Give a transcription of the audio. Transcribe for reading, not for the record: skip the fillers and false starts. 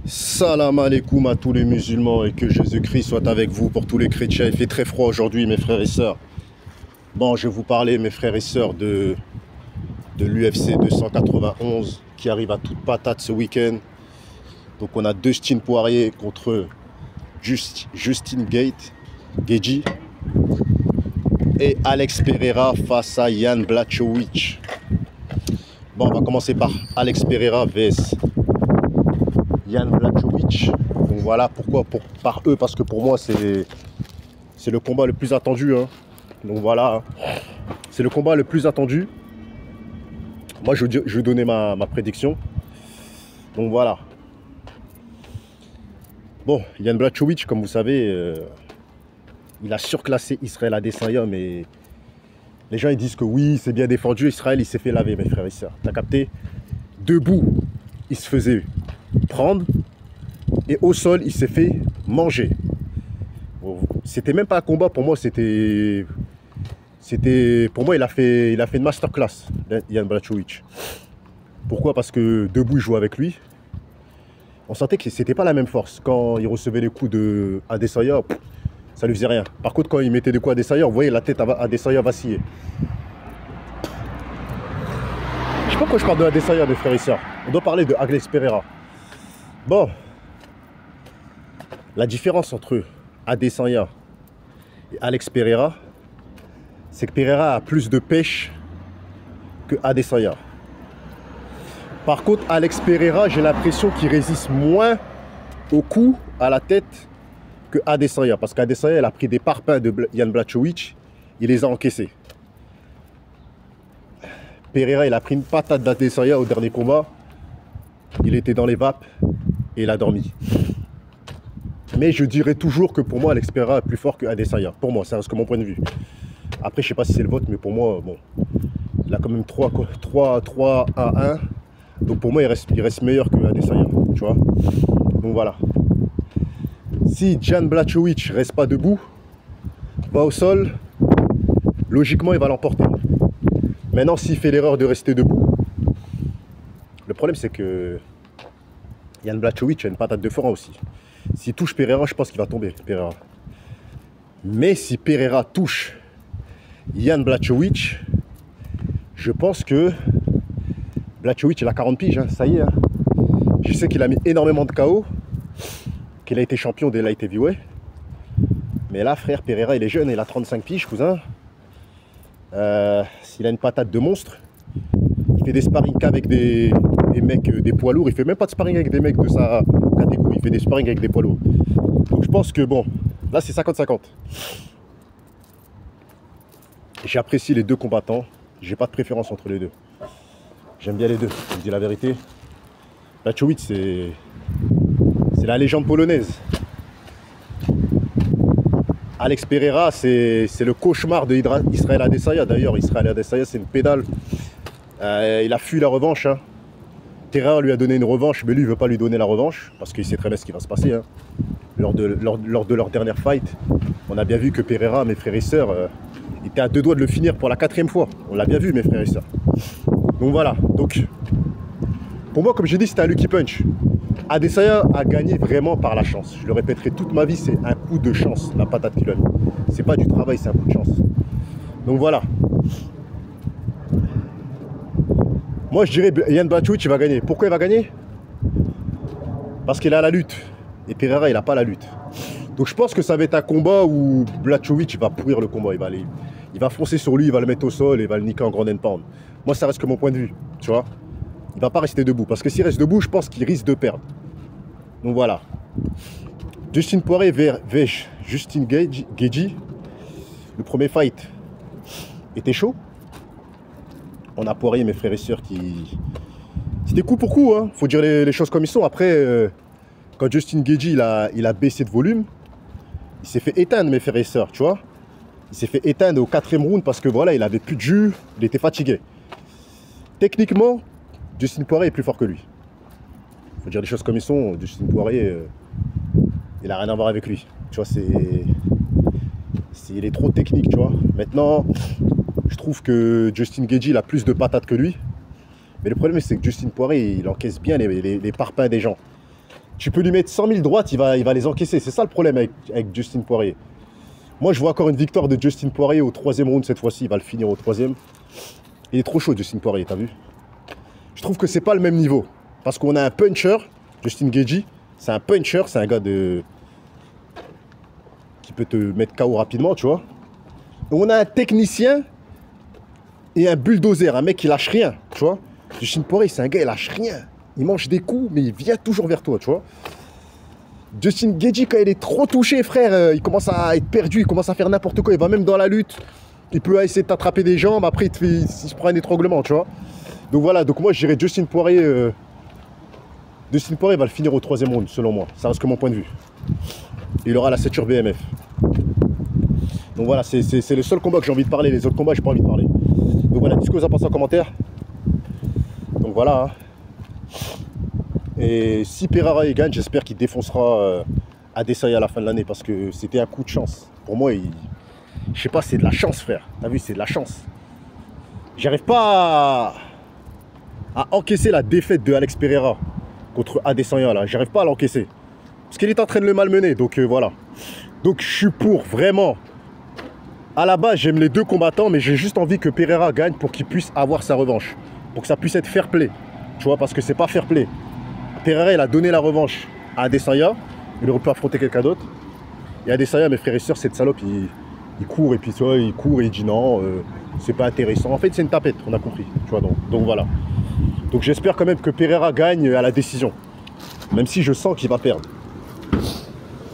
Salam alaikum à tous les musulmans et que Jésus-Christ soit avec vous pour tous les chrétiens. Il fait très froid aujourd'hui mes frères et sœurs. Bon, je vais vous parler mes frères et sœurs de l'UFC 291 qui arrive à toute patate ce week-end. Donc on a Dustin Poirier contre Justin Gaethje et Alex Pereira face à Jan Blachowicz. Bon, on va commencer par Alex Pereira vs Jan Blachowicz. Donc voilà pourquoi par eux, parce que pour moi c'est le combat le plus attendu. Hein. Donc voilà, c'est le combat le plus attendu. Moi je vais donner ma prédiction. Donc voilà. Bon, Jan Blachowicz, comme vous savez, il a surclassé Israël Adesanya, mais les gens ils disent que oui, c'est bien défendu. Israël il s'est fait laver, mes frères et sœurs. T'as capté? Debout, il se faisait prendre et au sol, il s'est fait manger. C'était même pas un combat pour moi, pour moi il a fait une masterclass, Jan Blachowicz. Pourquoi? Parce que debout il jouait avec lui. On sentait que c'était pas la même force. Quand il recevait les coups de Adesanya, ça lui faisait rien. Par contre, quand il mettait des coups à Adesanya, vous voyez la tête à Adesanya vaciller. Je sais pas pourquoi je parle de Adesanya, mes frères et sœurs. On doit parler de Alex Pereira. Bon, la différence entre Adesanya et Alex Pereira, c'est que Pereira a plus de pêche que Adesanya. Par contre, Alex Pereira, j'ai l'impression qu'il résiste moins au coup à la tête que Adesanya. Parce qu'Adesanya, il a pris des parpaings de Jan Blachowicz, il les a encaissés. Pereira, il a pris une patate d'Adesanya au dernier combat. Il était dans les vapes et il a dormi. Mais je dirais toujours que pour moi, Alex Pereira est plus fort que Adesanya. Pour moi, ça reste que mon point de vue. Après, je sais pas si c'est le vote, mais pour moi, bon, il a quand même 3 à 1. Donc pour moi, il reste meilleur que Adesanya, tu vois. Donc voilà. Si Jan Blachowicz reste pas debout, va au sol, logiquement, il va l'emporter. Maintenant, s'il fait l'erreur de rester debout, le problème, c'est que Jan Blachowicz a une patate de forain aussi. S'il touche Pereira, je pense qu'il va tomber, Pereira. Mais si Pereira touche Jan Blachowicz, je pense que Blachowicz, il a 40 piges, hein, ça y est. Hein. Je sais qu'il a mis énormément de KO, qu'il a été champion des light heavyweight. Mais là, frère, Pereira, il est jeune, il a 35 piges, cousin. S'il a une patate de monstre, il fait des sparring qu'avec des mecs, des poids lourds. Il fait même pas de sparring avec des mecs de sa catégorie. Il fait des sparring avec des poids lourds. Donc je pense que bon, là c'est 50-50. J'apprécie les deux combattants. J'ai pas de préférence entre les deux. J'aime bien les deux, je vous dis la vérité. Blachowicz, c'est la légende polonaise. Alex Pereira, c'est le cauchemar de Israël Adesanya. D'ailleurs, Israël Adesanya, c'est une pédale. Il a fui la revanche. Hein. Pereira lui a donné une revanche, mais lui, il ne veut pas lui donner la revanche, parce qu'il sait très bien ce qui va se passer. Hein. Lors de leur dernière fight, on a bien vu que Pereira, mes frères et sœurs, était à 2 doigts de le finir pour la 4e fois. On l'a bien vu, mes frères et sœurs. Donc voilà. Donc, pour moi, comme j'ai dit, c'était un lucky punch. Adesanya a gagné vraiment par la chance. Je le répéterai toute ma vie, c'est un coup de chance, la patate qu'il a mis. C'est pas du travail, c'est un coup de chance. Donc voilà. Moi, je dirais Jan Blachowicz, il va gagner. Pourquoi il va gagner? Parce qu'il a la lutte. Et Pereira, il n'a pas la lutte. Donc je pense que ça va être un combat où Blachowicz va pourrir le combat. Il va foncer sur lui, il va le mettre au sol et il va le niquer en ground and pound. Moi, ça reste que mon point de vue, tu vois. Il va pas rester debout. Parce que s'il reste debout, je pense qu'il risque de perdre. Donc voilà. Dustin Poirier vers Justin Gaethje. Le premier fight était chaud. On a Poirier, mes frères et sœurs, qui... C'était coup pour coup, hein. Faut dire les choses comme ils sont. Après, quand Justin Gaethje, il a baissé de volume, il s'est fait éteindre, mes frères et sœurs, tu vois. Il s'est fait éteindre au 4e round parce que voilà, il avait plus de jus, il était fatigué. Techniquement, Dustin Poirier est plus fort que lui. Faut dire les choses comme ils sont. Dustin Poirier, il n'a rien à voir avec lui. Tu vois, il est trop technique, tu vois. Maintenant, je trouve que Justin Gaethje, il a plus de patates que lui. Mais le problème, c'est que Dustin Poirier, il encaisse bien les parpaings des gens. Tu peux lui mettre 100 000 droites, il va les encaisser. C'est ça le problème avec Justin Poirier. Moi, je vois encore une victoire de Justin Poirier au 3e round cette fois-ci. Il va le finir au 3e. Il est trop chaud, Justin Poirier, t'as vu? Je trouve que c'est pas le même niveau. Parce qu'on a un puncher, Justin Gaethje. C'est un puncher, c'est un gars qui peut te mettre KO rapidement, tu vois. Et on a un technicien et un bulldozer, un mec qui lâche rien, tu vois. Justin Poirier, c'est un gars, il lâche rien. Il mange des coups, mais il vient toujours vers toi, tu vois. Justin Gaethje, quand il est trop touché, frère, il commence à être perdu, il commence à faire n'importe quoi. Il va même dans la lutte. Il peut essayer de t'attraper des jambes, après il se prend un étranglement, tu vois. Donc voilà, donc moi je dirais Justin Poirier. Justin Poirier va le finir au 3e round, selon moi. Ça reste que mon point de vue. Il aura la ceinture BMF. Donc voilà, c'est le seul combat que j'ai envie de parler. Les autres combats, j'ai pas envie de parler. Donc voilà, dites ce que vous en pensez en commentaire. Donc voilà. Hein. Et si Pereira il gagne, j'espère qu'il défoncera Adesanya à la fin de l'année. Parce que c'était un coup de chance. Pour moi, je sais pas, c'est de la chance, frère. T'as vu, c'est de la chance. J'arrive pas à encaisser la défaite de Alex Pereira contre Adesanya, là. J'arrive pas à l'encaisser. Parce qu'il est en train de le malmener. Donc voilà. Donc je suis pour, vraiment. À la base, j'aime les deux combattants, mais j'ai juste envie que Pereira gagne pour qu'il puisse avoir sa revanche. Pour que ça puisse être fair play. Tu vois, parce que c'est pas fair play. Pereira, il a donné la revanche à Adesanya. Il aurait pu affronter quelqu'un d'autre. Et Adesanya, mes frères et sœurs, cette salope, il court et puis tu vois, il court et il dit non, c'est pas intéressant. En fait, c'est une tapette, on a compris. Tu vois, donc voilà. Donc j'espère quand même que Pereira gagne à la décision. Même si je sens qu'il va perdre.